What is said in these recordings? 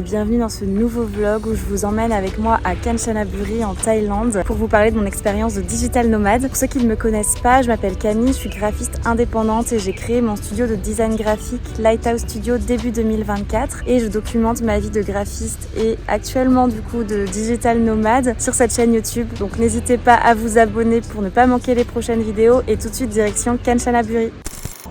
et bienvenue dans ce nouveau vlog où je vous emmène avec moi à Kanchanaburi en Thaïlande pour vous parler de mon expérience de digital nomade. Pour ceux qui ne me connaissent pas, je m'appelle Camille, je suis graphiste indépendante et j'ai créé mon studio de design graphique Lighthouse Studio début 2024 et je documente ma vie de graphiste et actuellement du coup de digital nomade sur cette chaîne YouTube. Donc n'hésitez pas à vous abonner pour ne pas manquer les prochaines vidéos et tout de suite direction Kanchanaburi.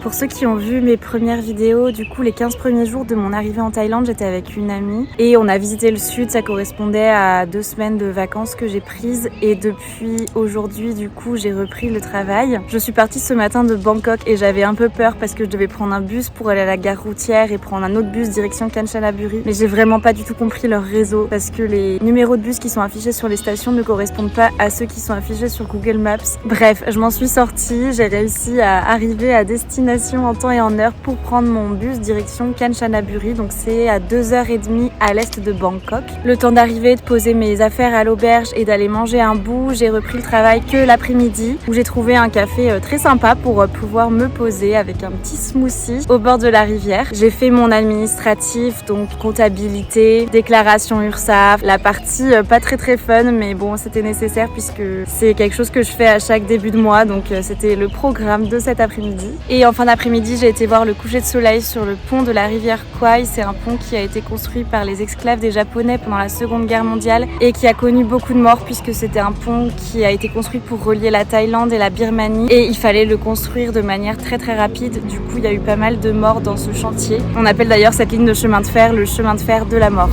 Pour ceux qui ont vu mes premières vidéos, du coup les 15 premiers jours de mon arrivée en Thaïlande, j'étais avec une amie et on a visité le sud, ça correspondait à 2 semaines de vacances que j'ai prises et depuis aujourd'hui du coup j'ai repris le travail. Je suis partie ce matin de Bangkok et j'avais un peu peur parce que je devais prendre un bus pour aller à la gare routière et prendre un autre bus direction Kanchanaburi, mais j'ai vraiment pas du tout compris leur réseau parce que les numéros de bus qui sont affichés sur les stations ne correspondent pas à ceux qui sont affichés sur Google Maps. Bref, je m'en suis sortie, j'ai réussi à arriver à destination en temps et en heure pour prendre mon bus direction Kanchanaburi, donc c'est à 2h30 à l'est de Bangkok. Le temps d'arriver, de poser mes affaires à l'auberge et d'aller manger un bout, j'ai repris le travail que l'après-midi où j'ai trouvé un café très sympa pour pouvoir me poser avec un petit smoothie au bord de la rivière. J'ai fait mon administratif, donc comptabilité, déclaration URSSAF, la partie pas très fun mais bon c'était nécessaire puisque c'est quelque chose que je fais à chaque début de mois, donc c'était le programme de cet après-midi. Et en fin d'après-midi, j'ai été voir le coucher de soleil sur le pont de la rivière Kwai. C'est un pont qui a été construit par les esclaves des Japonais pendant la Seconde Guerre mondiale et qui a connu beaucoup de morts puisque c'était un pont qui a été construit pour relier la Thaïlande et la Birmanie et il fallait le construire de manière très rapide. Du coup, il y a eu pas mal de morts dans ce chantier. On appelle d'ailleurs cette ligne de chemin de fer le chemin de fer de la mort.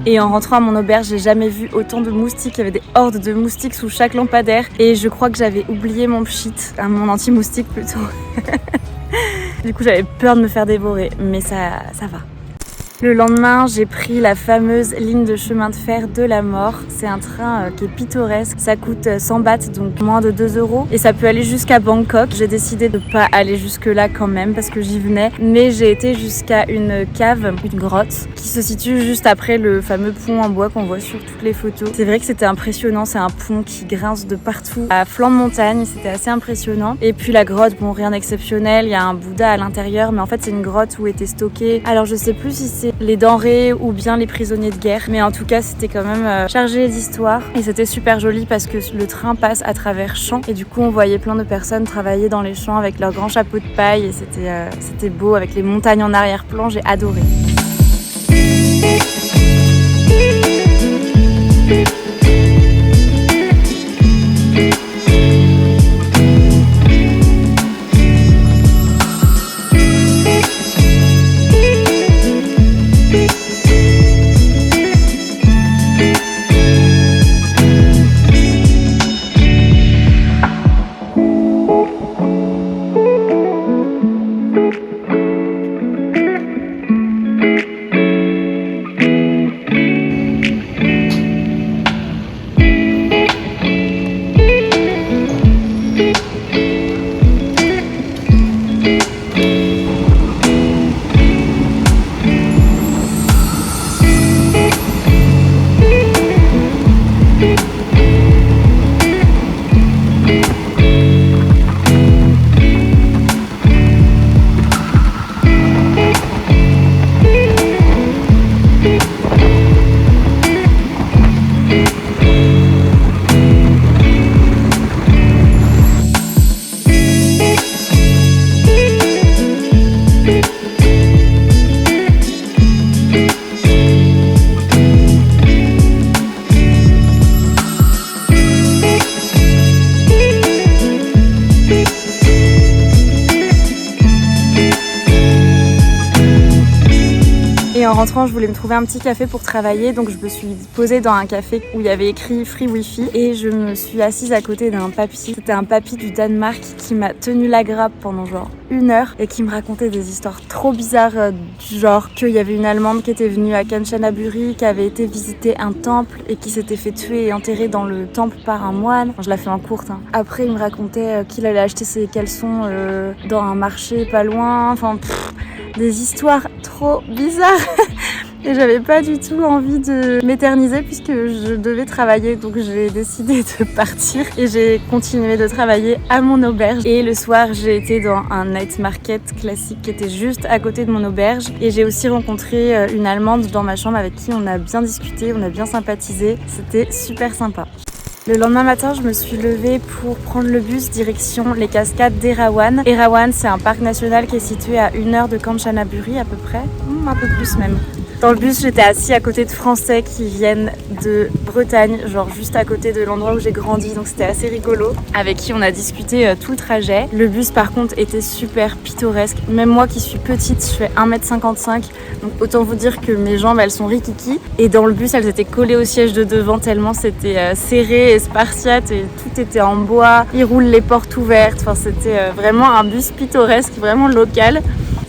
Et en rentrant à mon auberge, j'ai jamais vu autant de moustiques. Il y avait des hordes de moustiques sous chaque lampadaire. Et je crois que j'avais oublié mon pchit, mon anti-moustique plutôt. Du coup, j'avais peur de me faire dévorer, mais ça va. Le lendemain, j'ai pris la fameuse ligne de chemin de fer de la mort. C'est un train qui est pittoresque. Ça coûte 100 bahts, donc moins de 2 €. Et ça peut aller jusqu'à Bangkok. J'ai décidé de pas aller jusque là quand même parce que j'y venais. Mais j'ai été jusqu'à une cave, une grotte, qui se situe juste après le fameux pont en bois qu'on voit sur toutes les photos. C'est vrai que c'était impressionnant. C'est un pont qui grince de partout, à flanc de montagne. C'était assez impressionnant. Et puis la grotte, bon, rien d'exceptionnel. Il y a un Bouddha à l'intérieur, mais en fait, c'est une grotte où étaient stockés. Alors, je sais plus si c'est les denrées ou bien les prisonniers de guerre, mais en tout cas c'était quand même chargé d'histoire et c'était super joli parce que le train passe à travers champs et du coup on voyait plein de personnes travailler dans les champs avec leurs grands chapeaux de paille et c'était beau avec les montagnes en arrière-plan. J'ai adoré. rentrant, je voulais me trouver un petit café pour travailler, donc je me suis posée dans un café où il y avait écrit Free Wi-Fi et je me suis assise à côté d'un papy. C'était un papy du Danemark qui m'a tenu la grappe pendant genre 1 heure et qui me racontait des histoires trop bizarres, du genre qu'il y avait une Allemande qui était venue à Kanchanaburi, qui avait été visiter un temple et qui s'était fait tuer et enterrer dans le temple par un moine. Je la fais en courte. Après, il me racontait qu'il allait acheter ses caleçons dans un marché pas loin. Enfin, des histoires trop bizarres. Et j'avais pas du tout envie de m'éterniser puisque je devais travailler, donc j'ai décidé de partir et j'ai continué de travailler à mon auberge. Et le soir, j'ai été dans un night market classique qui était juste à côté de mon auberge et j'ai aussi rencontré une Allemande dans ma chambre avec qui on a bien discuté, on a bien sympathisé. C'était super sympa. Le lendemain matin, je me suis levée pour prendre le bus direction les cascades d'Erawan. Erawan, c'est un parc national qui est situé à 1 heure de Kanchanaburi à peu près, un peu plus même. Dans le bus, j'étais assis à côté de Français qui viennent de Bretagne, genre juste à côté de l'endroit où j'ai grandi, donc c'était assez rigolo, avec qui on a discuté tout le trajet. Le bus par contre était super pittoresque, même moi qui suis petite, je fais 1m55, donc autant vous dire que mes jambes elles sont rikiki, et dans le bus elles étaient collées au siège de devant tellement c'était serré et spartiate et tout était en bois, ils roulent les portes ouvertes, enfin c'était vraiment un bus pittoresque, vraiment local.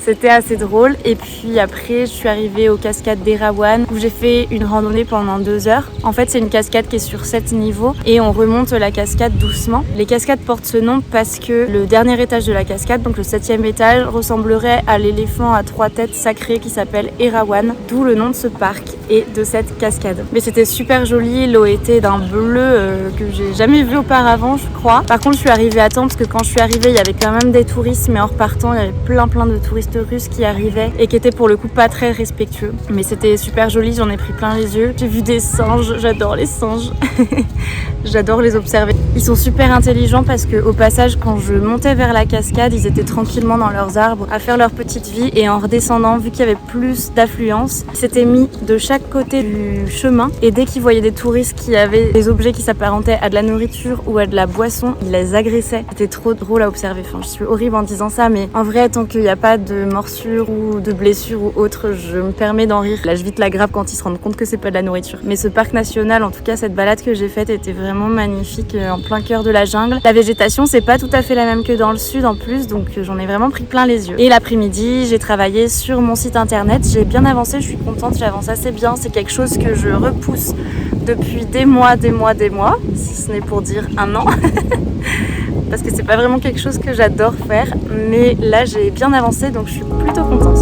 C'était assez drôle et puis après je suis arrivée aux cascades d'Erawan où j'ai fait une randonnée pendant 2 heures. En fait c'est une cascade qui est sur 7 niveaux et on remonte la cascade doucement. Les cascades portent ce nom parce que le dernier étage de la cascade, donc le 7e étage, ressemblerait à l'éléphant à 3 têtes sacré qui s'appelle Erawan, d'où le nom de ce parc et de cette cascade. Mais c'était super joli, l'eau était d'un bleu que j'ai jamais vu auparavant je crois. Par contre je suis arrivée à temps parce que quand je suis arrivée il y avait quand même des touristes, mais en repartant il y avait plein de touristes russes qui arrivaient et qui étaient pour le coup pas très respectueux. Mais c'était super joli, j'en ai pris plein les yeux. J'ai vu des singes, j'adore les singes. J'adore les observer. Ils sont super intelligents parce que au passage quand je montais vers la cascade, ils étaient tranquillement dans leurs arbres à faire leur petite vie et en redescendant, vu qu'il y avait plus d'affluence, ils s'étaient mis de chaque côté du chemin et dès qu'ils voyaient des touristes qui avaient des objets qui s'apparentaient à de la nourriture ou à de la boisson, ils les agressaient. C'était trop drôle à observer. Enfin, je suis horrible en disant ça, mais en vrai, tant qu'il n'y a pas de morsure ou de blessure ou autre, je me permets d'en rire. Là, je vite la grappe quand ils se rendent compte que c'est pas de la nourriture. Mais ce parc national, en tout cas, cette balade que j'ai faite était vraiment magnifique en plein cœur de la jungle. La végétation, c'est pas tout à fait la même que dans le sud en plus, donc j'en ai vraiment pris plein les yeux. Et l'après-midi, j'ai travaillé sur mon site internet. J'ai bien avancé, je suis contente, j'avance assez bien. C'est quelque chose que je repousse depuis des mois, si ce n'est pour dire 1 an. Parce que c'est pas vraiment quelque chose que j'adore faire, mais là j'ai bien avancé donc je suis plutôt contente.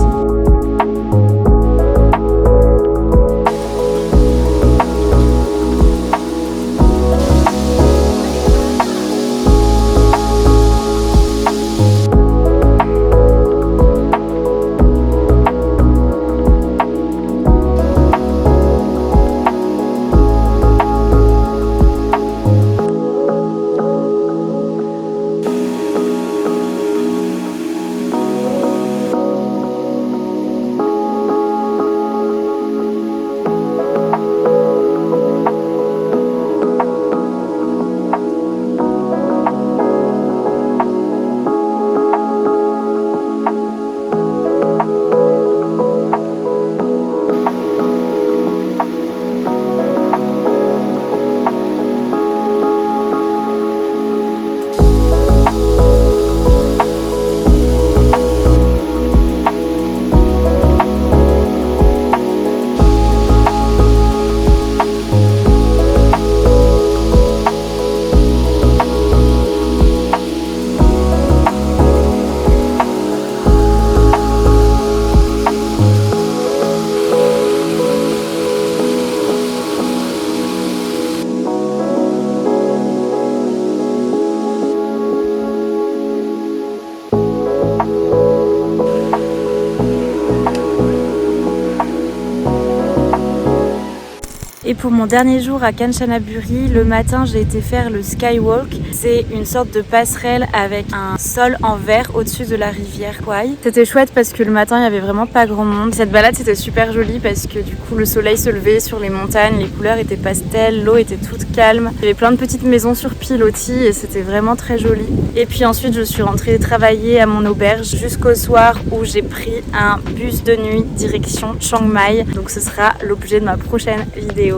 Et pour mon dernier jour à Kanchanaburi, le matin j'ai été faire le Skywalk. C'est une sorte de passerelle avec un sol en verre au-dessus de la rivière Kwai. C'était chouette parce que le matin il y avait vraiment pas grand monde. Cette balade c'était super joli parce que du coup le soleil se levait sur les montagnes, les couleurs étaient pastel, l'eau était toute calme. Il y avait plein de petites maisons sur pilotis et c'était vraiment très joli. Et puis ensuite je suis rentrée travailler à mon auberge jusqu'au soir où j'ai pris un bus de nuit direction Chiang Mai. Donc ce sera l'objet de ma prochaine vidéo.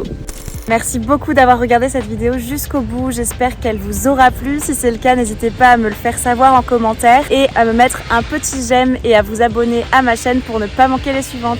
Merci beaucoup d'avoir regardé cette vidéo jusqu'au bout, j'espère qu'elle vous aura plu. Si c'est le cas, n'hésitez pas à me le faire savoir en commentaire et à me mettre un petit j'aime et à vous abonner à ma chaîne pour ne pas manquer les suivantes.